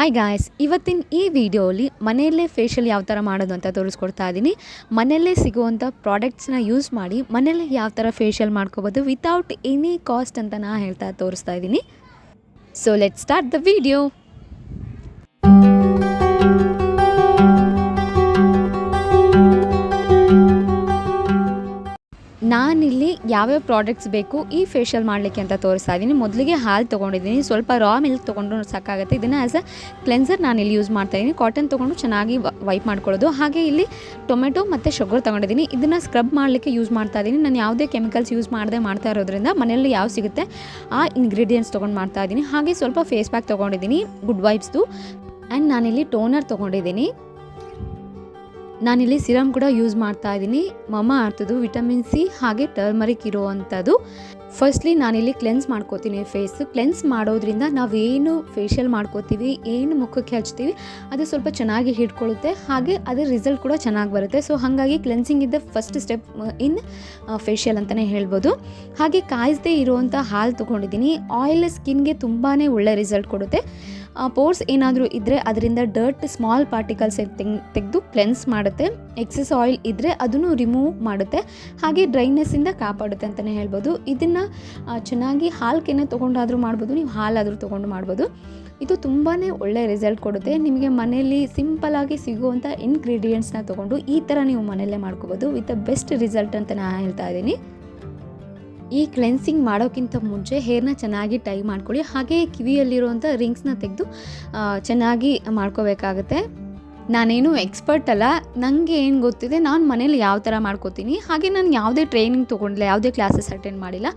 Hi guys, ಇವತ್ತಿನ ಈ ವಿಡಿಯೋಲಿ ಮನೆಯಲ್ಲೇ ಫೇಶಿಯಲ್ ಯಾವ ಥರ ಮಾಡೋದು ಅಂತ ತೋರಿಸ್ಕೊಡ್ತಾ ಇದ್ದೀನಿ. ಮನೆಯಲ್ಲೇ ಸಿಗುವಂಥ ಪ್ರಾಡಕ್ಟ್ಸ್ನ ಯೂಸ್ ಮಾಡಿ ಮನೆಯಲ್ಲೇ ಯಾವ ಥರ ಫೇಶಿಯಲ್ ಮಾಡ್ಕೋಬೋದು ವಿತೌಟ್ ಎನಿ ಕಾಸ್ಟ್ ಅಂತ ನಾನು ತೋರಿಸ್ತಾ ಇದ್ದೀನಿ. So let's start the video. ನಾನಿಲ್ಲಿ ಯಾವ್ಯಾವ ಪ್ರಾಡಕ್ಟ್ಸ್ ಬೇಕು ಈ ಫೇಶಿಯಲ್ ಮಾಡಲಿಕ್ಕೆ ಅಂತ ತೋರಿಸ್ತಾ ಇದ್ದೀನಿ. ಮೊದಲಿಗೆ ಹಾಲು ತೊಗೊಂಡಿದ್ದೀನಿ, ಸ್ವಲ್ಪ ರಾ ಮಿಲ್ಕ್ ತೊಗೊಂಡು ಸಾಕಾಗುತ್ತೆ. ಇದನ್ನು ಆ್ಯಸ್ ಅ ಕ್ಲೆನ್ಸರ್ ನಾನಿಲ್ಲಿ ಯೂಸ್ ಮಾಡ್ತಾಯಿದ್ದೀನಿ. ಕಾಟನ್ ತೊಗೊಂಡು ಚೆನ್ನಾಗಿ ವೈಪ್ ಮಾಡ್ಕೊಳ್ಳೋದು. ಹಾಗೆ ಇಲ್ಲಿ ಟೊಮೆಟೊ ಮತ್ತು ಶುಗರ್ ತೊಗೊಂಡಿದ್ದೀನಿ. ಇದನ್ನು ಸ್ಕ್ರಬ್ ಮಾಡಲಿಕ್ಕೆ ಯೂಸ್ ಮಾಡ್ತಾ ಇದ್ದೀನಿ. ನಾನು ಯಾವುದೇ ಕೆಮಿಕಲ್ಸ್ ಯೂಸ್ ಮಾಡದೆ ಮಾಡ್ತಾ ಇರೋದ್ರಿಂದ ಮನೆಯಲ್ಲಿ ಯಾವ ಸಿಗುತ್ತೆ ಆ ಇಂಗ್ರೀಡಿಯೆಂಟ್ಸ್ ತೊಗೊಂಡು ಮಾಡ್ತಾ ಇದ್ದೀನಿ. ಹಾಗೆ ಸ್ವಲ್ಪ ಫೇಸ್ ಪ್ಯಾಕ್ ತೊಗೊಂಡಿದ್ದೀನಿ ಗುಡ್ ವೈಬ್ಸ್ದು. ಆ್ಯಂಡ್ ನಾನಿಲ್ಲಿ ಟೋನರ್ ತೊಗೊಂಡಿದ್ದೀನಿ. ನಾನಿಲ್ಲಿ ಸಿರಮ್ ಕೂಡ ಯೂಸ್ ಮಾಡ್ತಾ ಇದ್ದೀನಿ. ಮಮಾ ಅರ್ಥದ್ದು ವಿಟಮಿನ್ ಸಿ ಹಾಗೆ ಟರ್ಮರಿಕ್ ಇರುವಂಥದ್ದು. ಫಸ್ಟ್ಲಿ ನಾನಿಲ್ಲಿ ಕ್ಲೆನ್ಸ್ ಮಾಡ್ಕೋತೀನಿ. ಕ್ಲೆನ್ಸ್ ಮಾಡೋದ್ರಿಂದ ನಾವೇನು ಫೇಶಿಯಲ್ ಮಾಡ್ಕೋತೀವಿ, ಏನು ಮುಖಕ್ಕೆ ಹಚ್ತೀವಿ ಅದು ಸ್ವಲ್ಪ ಚೆನ್ನಾಗಿ ಹಿಡ್ಕೊಳ್ಳುತ್ತೆ. ಹಾಗೆ ಅದರ ರಿಸಲ್ಟ್ ಕೂಡ ಚೆನ್ನಾಗಿ ಬರುತ್ತೆ. ಸೊ ಹಾಗಾಗಿ ಕ್ಲೆನ್ಸಿಂಗ್ ಇದ್ದ ಫಸ್ಟ್ ಸ್ಟೆಪ್ ಇನ್ ಫೇಶಿಯಲ್ ಅಂತಲೇ ಹೇಳ್ಬೋದು. ಹಾಗೆ ಕಾಯಿಸದೇ ಇರುವಂಥ ಹಾಲು ತೊಗೊಂಡಿದ್ದೀನಿ. ಆಯಿಲ್ ಸ್ಕಿನ್ಗೆ ತುಂಬಾ ಒಳ್ಳೆ ರಿಸಲ್ಟ್ ಕೊಡುತ್ತೆ. ಪೋರ್ಸ್ ಏನಾದರೂ ಇದ್ದರೆ ಅದರಿಂದ ಡರ್ಟ್ ಸ್ಮಾಲ್ ಪಾರ್ಟಿಕಲ್ಸ್ ತೆಗೆದು ಕ್ಲೆನ್ಸ್ ಮಾಡುತ್ತೆ. ಎಕ್ಸೆಸ್ ಆಯಿಲ್ ಇದ್ದರೆ ಅದನ್ನು ರಿಮೂವ್ ಮಾಡುತ್ತೆ. ಹಾಗೆ ಡ್ರೈನೆಸ್ಸಿಂದ ಕಾಪಾಡುತ್ತೆ ಅಂತಲೇ ಹೇಳ್ಬೋದು. ಇದನ್ನು ಚೆನ್ನಾಗಿ ಹಾಲ್ಕೆನೆ ತೊಗೊಂಡಾದರೂ ಮಾಡ್ಬೋದು, ನೀವು ಹಾಲಾದರೂ ತೊಗೊಂಡು ಮಾಡ್ಬೋದು. ಇದು ತುಂಬಾ ಒಳ್ಳೆ ರಿಸಲ್ಟ್ ಕೊಡುತ್ತೆ. ನಿಮಗೆ ಮನೆಯಲ್ಲಿ ಸಿಂಪಲಾಗಿ ಸಿಗುವಂಥ ಇಂಗ್ರೀಡಿಯೆಂಟ್ಸ್ನ ತೊಗೊಂಡು ಈ ಥರ ನೀವು ಮನೆಯಲ್ಲೇ ಮಾಡ್ಕೋಬೋದು ವಿತ್ ದ ಬೆಸ್ಟ್ ರಿಸಲ್ಟ್ ಅಂತ ನಾನು ಹೇಳ್ತಾ ಇದ್ದೀನಿ. ಈ ಕ್ಲೆನ್ಸಿಂಗ್ ಮಾಡೋಕ್ಕಿಂತ ಮುಂಚೆ ಹೇರ್ನ ಚೆನ್ನಾಗಿ ಟೈ ಮಾಡ್ಕೊಳ್ಳಿ. ಹಾಗೆ ಕಿವಿಯಲ್ಲಿರುವಂಥ ರಿಂಗ್ಸ್ನ ತೆಗೆದು ಚೆನ್ನಾಗಿ ಮಾಡ್ಕೋಬೇಕಾಗತ್ತೆ. ನಾನೇನು ಎಕ್ಸ್ಪರ್ಟ್ ಅಲ್ಲ, ನನಗೆ ಏನು ಗೊತ್ತಿದೆ ನಾನು ಮನೇಲಿ ಯಾವ ಥರ ಮಾಡ್ಕೋತೀನಿ. ಹಾಗೆ ನಾನು ಯಾವುದೇ ಟ್ರೈನಿಂಗ್ ತೊಗೊಂಡಿಲ್ಲ, ಯಾವುದೇ ಕ್ಲಾಸಸ್ ಅಟೆಂಡ್ ಮಾಡಿಲ್ಲ.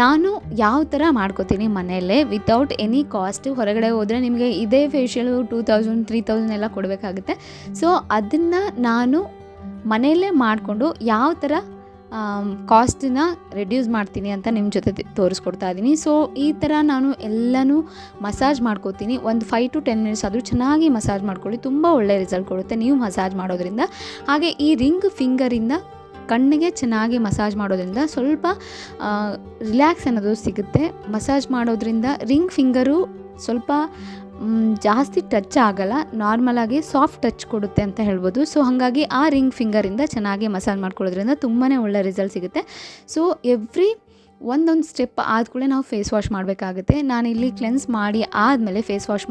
ನಾನು ಯಾವ ಥರ ಮಾಡ್ಕೋತೀನಿ ಮನೆಯಲ್ಲೇ ವಿತೌಟ್ ಎನಿ ಕಾಸ್ಟ್. ಹೊರಗಡೆ ಹೋದರೆ ನಿಮಗೆ ಇದೇ ಫೇಶಿಯಲು 2000 3000 ಎಲ್ಲ ಕೊಡಬೇಕಾಗುತ್ತೆ. ಸೊ ಅದನ್ನು ನಾನು ಮನೆಯಲ್ಲೇ ಮಾಡಿಕೊಂಡು ಯಾವ ಥರ ಕಾಸ್ಟನ್ನ ರೆಡ್ಯೂಸ್ ಮಾಡ್ತೀನಿ ಅಂತ ನಿಮ್ಮ ಜೊತೆ ತೋರಿಸ್ಕೊಡ್ತಾ ಇದ್ದೀನಿ. ಸೊ ಈ ಥರ ನಾನು ಎಲ್ಲನೂ ಮಸಾಜ್ ಮಾಡ್ಕೋತೀನಿ. ಒಂದು 5 to 10 ಮಿನಿಟ್ಸ್ ಆದರೂ ಚೆನ್ನಾಗಿ ಮಸಾಜ್ ಮಾಡ್ಕೊಳ್ಳಿ. ತುಂಬ ಒಳ್ಳೆ ರಿಸಲ್ಟ್ ಕೊಡುತ್ತೆ ನೀವು ಮಸಾಜ್ ಮಾಡೋದ್ರಿಂದ. ಹಾಗೆ ಈ ರಿಂಗ್ ಫಿಂಗರಿಂದ ಕಣ್ಣಿಗೆ ಚೆನ್ನಾಗಿ ಮಸಾಜ್ ಮಾಡೋದ್ರಿಂದ ಸ್ವಲ್ಪ ರಿಲ್ಯಾಕ್ಸ್ ಅನ್ನೋದು ಸಿಗುತ್ತೆ. ಮಸಾಜ್ ಮಾಡೋದ್ರಿಂದ ರಿಂಗ್ ಫಿಂಗರು ಸ್ವಲ್ಪ ಜಾಸ್ತಿ ಟಚ್ ಆಗಲ್ಲ, ನಾರ್ಮಲಾಗಿ ಸಾಫ್ಟ್ ಟಚ್ ಕೊಡುತ್ತೆ ಅಂತ ಹೇಳ್ಬೋದು. ಸೊ ಹಾಗಾಗಿ ಆ ರಿಂಗ್ ಫಿಂಗರಿಂದ ಚೆನ್ನಾಗಿ ಮಸಾಜ್ ಮಾಡ್ಕೊಳ್ಳೋದ್ರಿಂದ ತುಂಬಾ ಒಳ್ಳೆ ರಿಸಲ್ಟ್ ಸಿಗುತ್ತೆ. ಸೊ ಒಂದೊಂದು ಸ್ಟೆಪ್ ಆದಕೂಡಲೇ ನಾವು ಫೇಸ್ ವಾಶ್ ಮಾಡಬೇಕಾಗುತ್ತೆ. ನಾನಿಲ್ಲಿ ಕ್ಲೆನ್ಸ್ ಮಾಡಿ ಆದಮೇಲೆ ಫೇಸ್ ವಾಶ್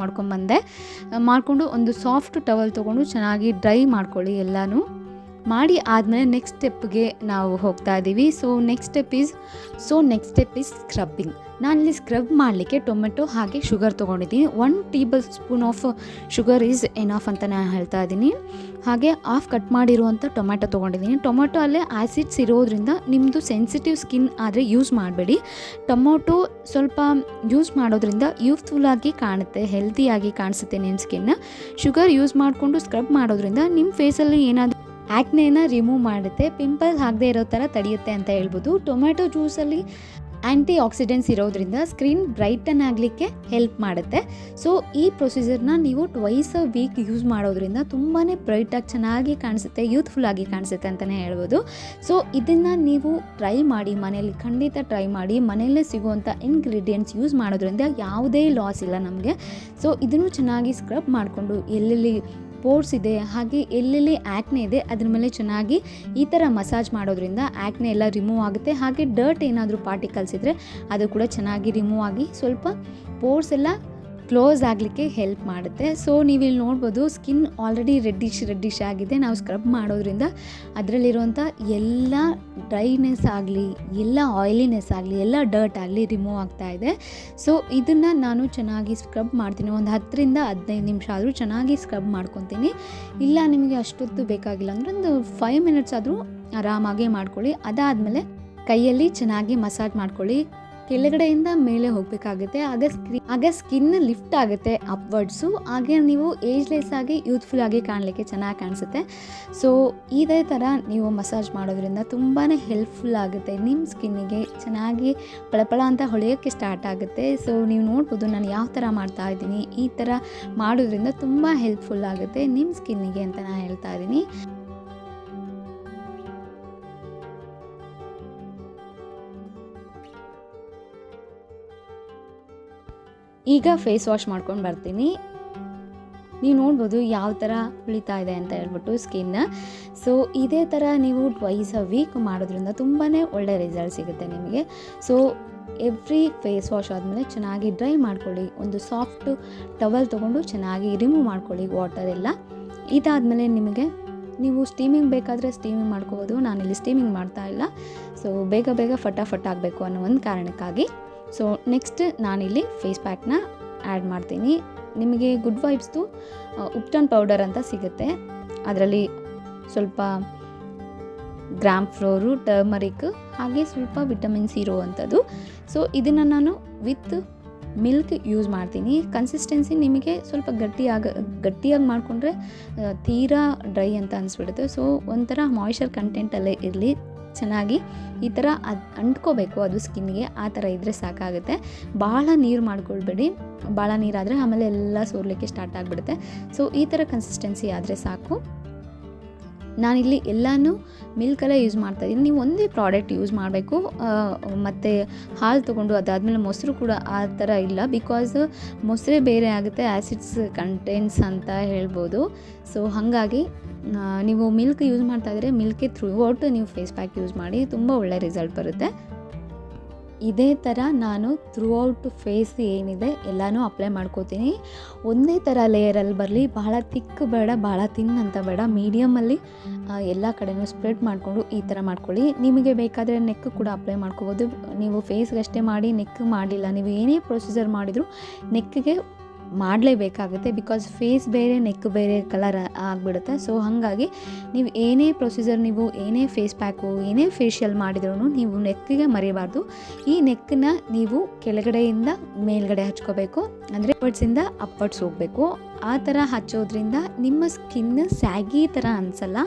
ಮಾಡಿಕೊಂಡು ಒಂದು ಸಾಫ್ಟ್ ಟವಲ್ ತೊಗೊಂಡು ಚೆನ್ನಾಗಿ ಡ್ರೈ ಮಾಡ್ಕೊಳ್ಳಿ. ಎಲ್ಲನೂ ಮಾಡಿ ಆದಮೇಲೆ ನೆಕ್ಸ್ಟ್ ಸ್ಟೆಪ್ಗೆ ನಾವು ಹೋಗ್ತಾ ಇದ್ದೀವಿ. So next step is scrubbing. ನಾನಿಲ್ಲಿ ಸ್ಕ್ರಬ್ ಮಾಡಲಿಕ್ಕೆ ಟೊಮೆಟೊ ಹಾಗೆ ಶುಗರ್ ತೊಗೊಂಡಿದ್ದೀನಿ. 1 table spoon of sugar is enough ಅಂತ ನಾನು ಹೇಳ್ತಾ ಇದ್ದೀನಿ. ಹಾಗೆ ಹಾಫ್ ಕಟ್ ಮಾಡಿರುವಂಥ ಟೊಮೆಟೊ ತೊಗೊಂಡಿದ್ದೀನಿ. ಟೊಮೆಟೊ ಅಲ್ಲೇ ಆ್ಯಸಿಡ್ಸ್ ಇರೋದ್ರಿಂದ ನಿಮ್ಮದು ಸೆನ್ಸಿಟಿವ್ ಸ್ಕಿನ್ ಆದರೆ ಯೂಸ್ ಮಾಡಬೇಡಿ. ಟೊಮೊಟೊ ಸ್ವಲ್ಪ ಯೂಸ್ ಮಾಡೋದ್ರಿಂದ ಯೂತ್ಫುಲ್ಲಾಗಿ ಕಾಣುತ್ತೆ, ಹೆಲ್ತಿಯಾಗಿ ಕಾಣಿಸುತ್ತೆ ನಿಮ್ಮ ಸ್ಕಿನ್ನ. ಶುಗರ್ ಯೂಸ್ ಮಾಡಿಕೊಂಡು ಸ್ಕ್ರಬ್ ಮಾಡೋದ್ರಿಂದ ನಿಮ್ಮ ಫೇಸಲ್ಲಿ ಏನಾದರೂ ಆ್ಯಕ್ನೆನ ರಿಮೂವ್ ಮಾಡುತ್ತೆ, ಪಿಂಪಲ್ಸ್ ಆಗದೆ ಇರೋ ಥರ ತಡೆಯುತ್ತೆ ಅಂತ ಹೇಳ್ಬೋದು. ಟೊಮೆಟೊ ಜ್ಯೂಸಲ್ಲಿ ಆ್ಯಂಟಿ ಆಕ್ಸಿಡೆಂಟ್ಸ್ ಇರೋದ್ರಿಂದ ಸ್ಕಿನ್ ಬ್ರೈಟನ್ ಆಗಲಿಕ್ಕೆ ಹೆಲ್ಪ್ ಮಾಡುತ್ತೆ. ಸೊ ಈ ಪ್ರೊಸೀಜರ್ನ ನೀವು 2 a ವೀಕ್ ಯೂಸ್ ಮಾಡೋದ್ರಿಂದ ತುಂಬಾ ಬ್ರೈಟಾಗಿ ಚೆನ್ನಾಗಿ ಕಾಣಿಸುತ್ತೆ, ಯೂತ್ಫುಲ್ಲಾಗಿ ಕಾಣಿಸುತ್ತೆ ಅಂತಲೇ ಹೇಳ್ಬೋದು. ಸೊ ಇದನ್ನು ನೀವು ಟ್ರೈ ಮಾಡಿ, ಮನೆಯಲ್ಲಿ ಖಂಡಿತ ಟ್ರೈ ಮಾಡಿ. ಮನೆಯಲ್ಲೇ ಸಿಗುವಂಥ ಇಂಗ್ರೀಡಿಯೆಂಟ್ಸ್ ಯೂಸ್ ಮಾಡೋದ್ರಿಂದ ಯಾವುದೇ ಲಾಸ್ ಇಲ್ಲ ನಮಗೆ. ಸೊ ಇದನ್ನು ಚೆನ್ನಾಗಿ ಸ್ಕ್ರಬ್ ಮಾಡಿಕೊಂಡು ಎಲ್ಲೆಲ್ಲಿ ಪೋರ್ಸ್ ಇದೆ ಹಾಗೆ ಎಲ್ಲೆಲ್ಲಿ ಆ್ಯಕ್ನೆ ಇದೆ ಅದ್ರ ಮೇಲೆ ಚೆನ್ನಾಗಿ ಈ ಥರ ಮಸಾಜ್ ಮಾಡೋದ್ರಿಂದ ಆ್ಯಕ್ನೆ ಎಲ್ಲ ರಿಮೂವ್ ಆಗುತ್ತೆ. ಹಾಗೆ ಡರ್ಟ್ ಏನಾದರೂ ಪಾರ್ಟಿಕಲ್ಸ್ ಇದ್ದರೆ ಅದು ಕೂಡ ಚೆನ್ನಾಗಿ ರಿಮೂವ್ ಆಗಿ ಸ್ವಲ್ಪ ಪೋರ್ಸ್ ಎಲ್ಲ ಕ್ಲೋಸ್ ಆಗಲಿಕ್ಕೆ ಹೆಲ್ಪ್ ಮಾಡುತ್ತೆ. ಸೊ ನೀವಿಲ್ಲಿ ನೋಡ್ಬೋದು ಸ್ಕಿನ್ ಆಲ್ರೆಡಿ ರೆಡ್ಡಿಶ್ ಆಗಿದೆ. ನಾವು ಸ್ಕ್ರಬ್ ಮಾಡೋದ್ರಿಂದ ಅದರಲ್ಲಿರುವಂಥ ಎಲ್ಲ ಡ್ರೈನೆಸ್ ಆಗಲಿ, ಎಲ್ಲ ಆಯಿಲಿನೆಸ್ ಆಗಲಿ, ಎಲ್ಲ ಡರ್ಟ್ ಆಗಲಿ ರಿಮೂವ್ ಆಗ್ತಾ ಇದೆ. ಸೊ ಇದನ್ನು ನಾನು ಚೆನ್ನಾಗಿ ಸ್ಕ್ರಬ್ ಮಾಡ್ತೀನಿ. ಒಂದು 10 ರಿಂದ 15 ನಿಮಿಷ ಆದರೂ ಚೆನ್ನಾಗಿ ಸ್ಕ್ರಬ್ ಮಾಡ್ಕೊತೀನಿ. ಇಲ್ಲ ನಿಮಗೆ ಅಷ್ಟೊತ್ತು ಬೇಕಾಗಿಲ್ಲ ಅಂದರೆ ಒಂದು 5 ಮಿನಿಟ್ಸ್ ಆದರೂ ಆರಾಮಾಗಿ ಮಾಡ್ಕೊಳ್ಳಿ. ಅದಾದಮೇಲೆ ಕೈಯಲ್ಲಿ ಚೆನ್ನಾಗಿ ಮಸಾಜ್ ಮಾಡ್ಕೊಳ್ಳಿ. ಕೆಳಗಡೆಯಿಂದ ಮೇಲೆ ಹೋಗಬೇಕಾಗುತ್ತೆ. ಆಗ ಸ್ಕಿನ್ ಲಿಫ್ಟ್ ಆಗುತ್ತೆ ಅಪ್ವರ್ಡ್ಸು. ಹಾಗೆ ನೀವು ಏಜ್ಲೆಸ್ ಆಗಿ ಯೂತ್ಫುಲ್ ಆಗಿ ಕಾಣಲಿಕ್ಕೆ ಚೆನ್ನಾಗಿ ಕಾಣಿಸುತ್ತೆ. ಸೊ ಇದೇ ಥರ ನೀವು ಮಸಾಜ್ ಮಾಡೋದ್ರಿಂದ ತುಂಬಾ ಹೆಲ್ಪ್ಫುಲ್ ಆಗುತ್ತೆ. ನಿಮ್ಮ ಸ್ಕಿನ್ನಿಗೆ ಚೆನ್ನಾಗಿ ಪಳಪಳ ಅಂತ ಹೊಳೆಯೋಕ್ಕೆ ಸ್ಟಾರ್ಟ್ ಆಗುತ್ತೆ. ಸೊ ನೀವು ನೋಡ್ಬೋದು ನಾನು ಯಾವ ಥರ ಮಾಡ್ತಾ ಇದ್ದೀನಿ. ಈ ಥರ ಮಾಡೋದ್ರಿಂದ ತುಂಬ ಹೆಲ್ಪ್ಫುಲ್ ಆಗುತ್ತೆ ನಿಮ್ಮ ಸ್ಕಿನ್ನಿಗೆ ಅಂತ ನಾನು ಹೇಳ್ತಾ ಇದ್ದೀನಿ. ಈಗ ಫೇಸ್ ವಾಶ್ ಮಾಡ್ಕೊಂಡು ಬರ್ತೀನಿ. ನೀವು ನೋಡ್ಬೋದು ಯಾವ ಥರ ಉಳಿತಾ ಇದೆ ಅಂತ ಹೇಳ್ಬಿಟ್ಟು ಸ್ಕಿನ್. ಸೊ ಇದೇ ಥರ ನೀವು ಟ್ವೈಸ್ ಅ ವೀಕ್ ಮಾಡೋದ್ರಿಂದ ತುಂಬಾ ಒಳ್ಳೆ ರಿಸಲ್ಟ್ ಸಿಗುತ್ತೆ ನಿಮಗೆ. ಸೊ ಎವ್ರಿ ಫೇಸ್ ವಾಶ್ ಆದಮೇಲೆ ಚೆನ್ನಾಗಿ ಡ್ರೈ ಮಾಡ್ಕೊಳ್ಳಿ. ಒಂದು ಸಾಫ್ಟ್ ಟವಲ್ ತೊಗೊಂಡು ಚೆನ್ನಾಗಿ ರಿಮೂವ್ ಮಾಡ್ಕೊಳ್ಳಿ ವಾಟರ್ ಎಲ್ಲ. ಇದಾದಮೇಲೆ ನಿಮಗೆ ನೀವು ಸ್ಟೀಮಿಂಗ್ ಬೇಕಾದರೆ ಸ್ಟೀಮಿಂಗ್ ಮಾಡ್ಕೋಬೋದು. ನಾನಿಲ್ಲಿ ಸ್ಟೀಮಿಂಗ್ ಮಾಡ್ತಾ ಇಲ್ಲ. ಸೊ ಬೇಗ ಫಟಾಫಟ್ ಆಗಬೇಕು ಅನ್ನೋ ಒಂದು ಕಾರಣಕ್ಕಾಗಿ. ಸೊ ನೆಕ್ಸ್ಟ್ ನಾನಿಲ್ಲಿ ಫೇಸ್ ಪ್ಯಾಕ್ನ ಆ್ಯಡ್ ಮಾಡ್ತೀನಿ. ನಿಮಗೆ ಗುಡ್ ವೈಬ್ಸ್ದು ಉಪ್ಟನ್ ಪೌಡರ್ ಅಂತ ಸಿಗುತ್ತೆ. ಅದರಲ್ಲಿ ಸ್ವಲ್ಪ ಗ್ರಾಮ್ ಫ್ಲೋರು, ಟರ್ಮರಿಕ್ ಹಾಗೆ ಸ್ವಲ್ಪ ವಿಟಮಿನ್ ಸಿ ಇರುವಂಥದ್ದು. ಸೊ ಇದನ್ನು ನಾನು ವಿತ್ ಮಿಲ್ಕ್ ಯೂಸ್ ಮಾಡ್ತೀನಿ. ಕನ್ಸಿಸ್ಟೆನ್ಸಿ ನಿಮಗೆ ಸ್ವಲ್ಪ ಗಟ್ಟಿಯಾಗಿ ಮಾಡಿಕೊಂಡ್ರೆ ತೀರಾ ಡ್ರೈ ಅಂತ ಅನಿಸ್ಬಿಡುತ್ತೆ. ಸೊ ಒಂಥರ ಮಾಯ್ಶ್ಚರ್ ಕಂಟೆಂಟಲ್ಲೇ ಇರಲಿ, ಚೆನ್ನಾಗಿ ಈ ಥರ ಅಂಟ್ಕೋಬೇಕು ಅದು ಸ್ಕಿನ್ಗೆ. ಆ ಥರ ಇದ್ದರೆ ಸಾಕಾಗುತ್ತೆ. ಭಾಳ ನೀರು ಮಾಡ್ಕೊಳ್ಬೇಡಿ. ಭಾಳ ನೀರಾದರೆ ಆಮೇಲೆ ಎಲ್ಲ ಸೋರ್ಲಿಕ್ಕೆ ಸ್ಟಾರ್ಟ್ ಆಗಿಬಿಡುತ್ತೆ. ಸೊ ಈ ಥರ ಕನ್ಸಿಸ್ಟೆನ್ಸಿ ಆದರೆ ಸಾಕು. ನಾನಿಲ್ಲಿ ಎಲ್ಲನೂ ಮಿಲ್ಕಲ್ಲೇ ಯೂಸ್ ಮಾಡ್ತಾಯಿದ್ದೀನಿ. ನೀವು ಒಂದೇ ಪ್ರಾಡಕ್ಟ್ ಯೂಸ್ ಮಾಡಬೇಕು. ಮತ್ತು ಹಾಲು ತೊಗೊಂಡು ಅದಾದಮೇಲೆ ಮೊಸರು ಕೂಡ ಆ ಥರ ಇಲ್ಲ. ಬಿಕಾಸ್ ಮೊಸರೇ ಬೇರೆ ಆಗುತ್ತೆ, ಆ್ಯಸಿಡ್ಸ್ ಕಂಟೆಂಟ್ಸ್ ಅಂತ ಹೇಳ್ಬೋದು. ಸೊ ಹಾಗಾಗಿ ನೀವು ಮಿಲ್ಕ್ ಯೂಸ್ ಮಾಡ್ತಾಯಿದ್ರೆ ಮಿಲ್ಕೆ ಥ್ರೂ ಔಟ್ ನೀವು ಫೇಸ್ ಪ್ಯಾಕ್ ಯೂಸ್ ಮಾಡಿ, ತುಂಬ ಒಳ್ಳೆ ರಿಸಲ್ಟ್ ಬರುತ್ತೆ. ಇದೇ ಥರ ನಾನು ಥ್ರೂ ಔಟ್ ಫೇಸ್ ಏನಿದೆ ಎಲ್ಲನೂ ಅಪ್ಲೈ ಮಾಡ್ಕೋತೀನಿ. ಒಂದೇ ಥರ ಲೇಯರಲ್ಲಿ ಬರಲಿ, ಭಾಳ ತಿಕ್ ಬೇಡ, ಭಾಳ ತಿನ್ ಅಂತ ಬೇಡ, ಮೀಡಿಯಮಲ್ಲಿ ಎಲ್ಲ ಕಡೆನೂ ಸ್ಪ್ರೆಡ್ ಮಾಡಿಕೊಂಡು ಈ ಥರ ಮಾಡ್ಕೊಳ್ಳಿ. ನಿಮಗೆ ಬೇಕಾದರೆ ನೆಕ್ ಕೂಡ ಅಪ್ಲೈ ಮಾಡ್ಕೋಬೋದು. ನೀವು ಫೇಸ್ಗಷ್ಟೇ ಮಾಡಿ ನೆಕ್ ಮಾಡಿಲ್ಲ, ನೀವು ಏನೇ ಪ್ರೊಸೀಜರ್ ಮಾಡಿದರೂ ನೆಕ್ಗೆ ಮಾಡಲೇಬೇಕಾಗುತ್ತೆ. ಬಿಕಾಸ್ ಫೇಸ್ ಬೇರೆ ನೆಕ್ ಬೇರೆ ಕಲರ್ ಆಗಿಬಿಡುತ್ತೆ. ಸೊ ಹಾಗಾಗಿ ನೀವು ಏನೇ ಪ್ರೊಸೀಜರ್, ನೀವು ಏನೇ ಫೇಸ್ ಪ್ಯಾಕು, ಏನೇ ಫೇಶಿಯಲ್ ಮಾಡಿದ್ರೂ ನೀವು ನೆಕ್ಕಿಗೆ ಮರಿಬಾರ್ದು. ಈ ನೆಕ್ಕನ್ನ ನೀವು ಕೆಳಗಡೆಯಿಂದ ಮೇಲ್ಗಡೆ ಹಚ್ಕೋಬೇಕು, ಅಂದರೆ ಅಪ್ವರ್ಡ್ಸಿಂದ ಅಪ್ವರ್ಡ್ಸ್ ಹೋಗಬೇಕು. ಆ ಥರ ಹಚ್ಚೋದ್ರಿಂದ ನಿಮ್ಮ ಸ್ಕಿನ್ ಸ್ಯಾಗಿ ಥರ ಅನಿಸಲ್ಲ,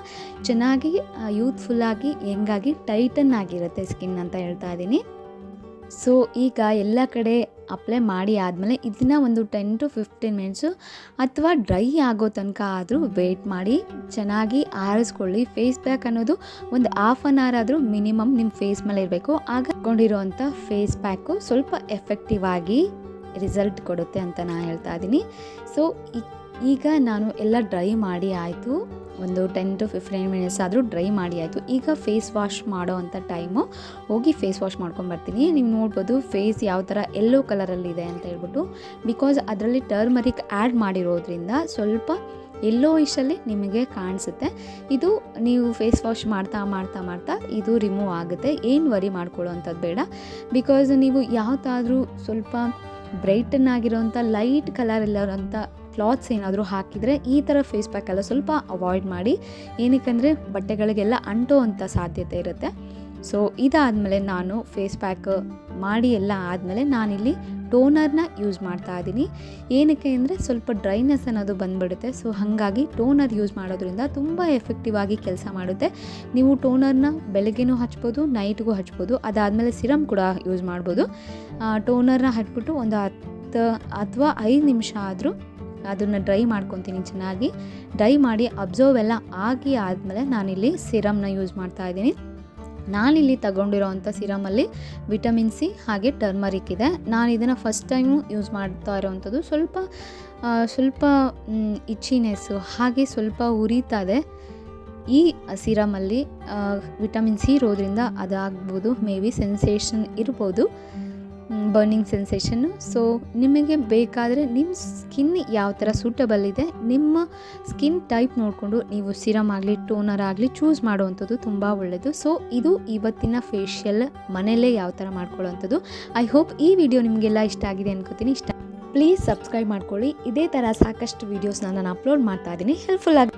ಚೆನ್ನಾಗಿ ಯೂತ್ಫುಲ್ಲಾಗಿ ಯಂಗಾಗಿ ಟೈಟನ್ ಆಗಿರುತ್ತೆ ಸ್ಕಿನ್ ಅಂತ ಹೇಳ್ತಾ ಇದ್ದೀನಿ. ಸೊ ಈಗ ಎಲ್ಲ ಕಡೆ ಅಪ್ಲೈ ಮಾಡಿ ಆದಮೇಲೆ ಇದನ್ನು ಒಂದು 10 to 15 ಮಿನಿಟ್ಸು ಅಥವಾ ಡ್ರೈ ಆಗೋ ತನಕ ಆದರೂ ವೆಯ್ಟ್ ಮಾಡಿ ಚೆನ್ನಾಗಿ ಆರಿಸ್ಕೊಳ್ಳಿ. ಫೇಸ್ ಪ್ಯಾಕ್ ಅನ್ನೋದು ಒಂದು ಹಾಫ್ ಆನ್ ಅವರ್ ಆದರೂ ಮಿನಿಮಮ್ ನಿಮ್ಮ ಫೇಸ್ ಮೇಲೆ ಇರಬೇಕು. ಆಗ ಕೊಂಡಿರೋವಂಥ ಫೇಸ್ ಪ್ಯಾಕು ಸ್ವಲ್ಪ ಎಫೆಕ್ಟಿವ್ ಆಗಿ ರಿಸಲ್ಟ್ ಕೊಡುತ್ತೆ ಅಂತ ನಾನು ಹೇಳ್ತಾ ಇದ್ದೀನಿ. ಸೊ ಈಗ ನಾನು ಎಲ್ಲ ಡ್ರೈ ಮಾಡಿ ಆಯಿತು. ಒಂದು 10 to 15 ಮಿನಿಟ್ಸ್ ಆದರೂ ಡ್ರೈ ಮಾಡಿ ಆಯಿತು. ಈಗ ಫೇಸ್ ವಾಶ್ ಮಾಡೋ ಅಂಥ ಟೈಮು, ಹೋಗಿ ಫೇಸ್ ವಾಶ್ ಮಾಡ್ಕೊಂಬರ್ತೀನಿ. ನೀವು ನೋಡ್ಬೋದು ಫೇಸ್ ಯಾವ ಥರ ಯೆಲ್ಲೋ ಕಲರಲ್ಲಿದೆ ಅಂತ ಹೇಳ್ಬಿಟ್ಟು. ಬಿಕಾಸ್ ಅದರಲ್ಲಿ ಟರ್ಮರಿಕ್ ಆ್ಯಡ್ ಮಾಡಿರೋದ್ರಿಂದ ಸ್ವಲ್ಪ ಯೆಲ್ಲೋ ಇಶಲ್ಲಿ ನಿಮಗೆ ಕಾಣಿಸುತ್ತೆ. ಇದು ನೀವು ಫೇಸ್ ವಾಶ್ ಮಾಡ್ತಾ ಇದು ರಿಮೂವ್ ಆಗುತ್ತೆ. ಏನು ವರಿ ಮಾಡ್ಕೊಳ್ಳೋ ಅಂಥದ್ದು ಬೇಡ. ಬಿಕಾಸ್ ನೀವು ಯಾವುದಾದ್ರೂ ಸ್ವಲ್ಪ ಬ್ರೈಟನ್ ಆಗಿರೋಂಥ ಲೈಟ್ ಕಲರ್ ಇರೋಂಥ ಕ್ಲಾತ್ಸ್ ಏನಾದರೂ ಹಾಕಿದರೆ ಈ ಥರ ಫೇಸ್ ಪ್ಯಾಕೆಲ್ಲ ಸ್ವಲ್ಪ ಅವಾಯ್ಡ್ ಮಾಡಿ. ಏನಕ್ಕೆ ಬಟ್ಟೆಗಳಿಗೆಲ್ಲ ಅಂಟೋ ಅಂಥ ಸಾಧ್ಯತೆ ಇರುತ್ತೆ. ಸೊ ಇದಾದಮೇಲೆ ನಾನು ಫೇಸ್ ಪ್ಯಾಕ್ ಮಾಡಿ ಎಲ್ಲ ಆದಮೇಲೆ ನಾನಿಲ್ಲಿ ಟೋನರ್ನ ಯೂಸ್ ಮಾಡ್ತಾ ಇದ್ದೀನಿ. ಏನಕ್ಕೆ ಅಂದರೆ ಸ್ವಲ್ಪ ಡ್ರೈನೆಸ್ ಅನ್ನೋದು ಬಂದುಬಿಡುತ್ತೆ. ಸೊ ಹಾಗಾಗಿ ಟೋನರ್ ಯೂಸ್ ಮಾಡೋದ್ರಿಂದ ತುಂಬ ಎಫೆಕ್ಟಿವ್ ಆಗಿ ಕೆಲಸ ಮಾಡುತ್ತೆ. ನೀವು ಟೋನರ್ನ ಬೆಳಗ್ಗೆನೂ ಹಚ್ಬೋದು, ನೈಟ್ಗೂ ಹಚ್ಬೋದು. ಅದಾದಮೇಲೆ ಸಿರಮ್ ಕೂಡ ಯೂಸ್ ಮಾಡ್ಬೋದು. ಟೋನರ್ನ ಹಚ್ಬಿಟ್ಟು ಒಂದು 10 ಅಥವಾ 5 ನಿಮಿಷ ಆದರೂ ಅದನ್ನು ಡ್ರೈ ಮಾಡ್ಕೊತೀನಿ. ಚೆನ್ನಾಗಿ ಡ್ರೈ ಮಾಡಿ ಅಬ್ಸರ್ವ್ ಎಲ್ಲ ಆಗಿ ಆದಮೇಲೆ ನಾನಿಲ್ಲಿ ಸಿರಮ್ನ ಯೂಸ್ ಮಾಡ್ತಾ ಇದ್ದೀನಿ. ನಾನಿಲ್ಲಿ ತಗೊಂಡಿರೋವಂಥ ಸಿರಮಲ್ಲಿ ವಿಟಮಿನ್ ಸಿ ಹಾಗೆ ಟರ್ಮರಿಕ್ ಇದೆ. ನಾನು ಇದನ್ನು ಫಸ್ಟ್ ಟೈಮು ಯೂಸ್ ಮಾಡ್ತಾ ಇರೋವಂಥದ್ದು. ಸ್ವಲ್ಪ ಇಚ್ಚಿನೆಸ್ಸು ಹಾಗೆ ಸ್ವಲ್ಪ ಉರಿತಾ ಇದೆ. ಈ ಸಿರಮಲ್ಲಿ ವಿಟಮಿನ್ ಸಿ ಇರೋದ್ರಿಂದ ಅದಾಗ್ಬೋದು, ಮೇ ಬಿ ಸೆನ್ಸೇಷನ್ ಇರ್ಬೋದು, ಬರ್ನಿಂಗ್ ಸೆನ್ಸೇಷನ್ನು. ಸೊ ನಿಮಗೆ ಬೇಕಾದರೆ ನಿಮ್ಮ ಸ್ಕಿನ್ ಯಾವ ಥರ ಸೂಟಬಲ್ ಇದೆ, ನಿಮ್ಮ ಸ್ಕಿನ್ ಟೈಪ್ ನೋಡಿಕೊಂಡು ನೀವು ಸಿರಮ್ ಆಗಲಿ ಟೋನರ್ ಆಗಲಿ ಚೂಸ್ ಮಾಡುವಂಥದ್ದು ತುಂಬ ಒಳ್ಳೆಯದು. ಸೊ ಇದು ಇವತ್ತಿನ ಫೇಶಿಯಲ್ ಮನೆಯಲ್ಲೇ ಯಾವ ಥರ ಮಾಡ್ಕೊಳ್ಳೋವಂಥದ್ದು. ಐ ಹೋಪ್ ಈ ವಿಡಿಯೋ ನಿಮಗೆಲ್ಲ ಇಷ್ಟ ಆಗಿದೆ ಅನ್ಕೋತೀನಿ. ಪ್ಲೀಸ್ ಸಬ್ಸ್ಕ್ರೈಬ್ ಮಾಡ್ಕೊಳ್ಳಿ. ಇದೇ ಥರ ಸಾಕಷ್ಟು ವೀಡಿಯೋಸ್ನ ನಾನು ಅಪ್ಲೋಡ್ ಮಾಡ್ತಾ ಇದ್ದೀನಿ. ಹೆಲ್ಪ್ಫುಲ್ ಆಗಿ